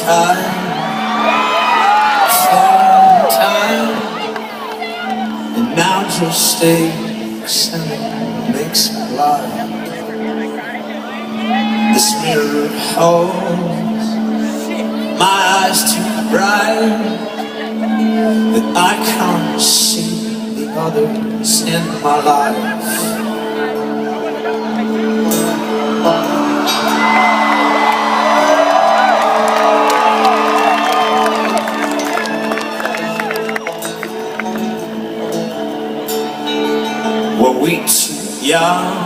time, and now just aches and it makes me lie. This mirror holds my eyes too bright, that I can't see the others in my life. Were we too young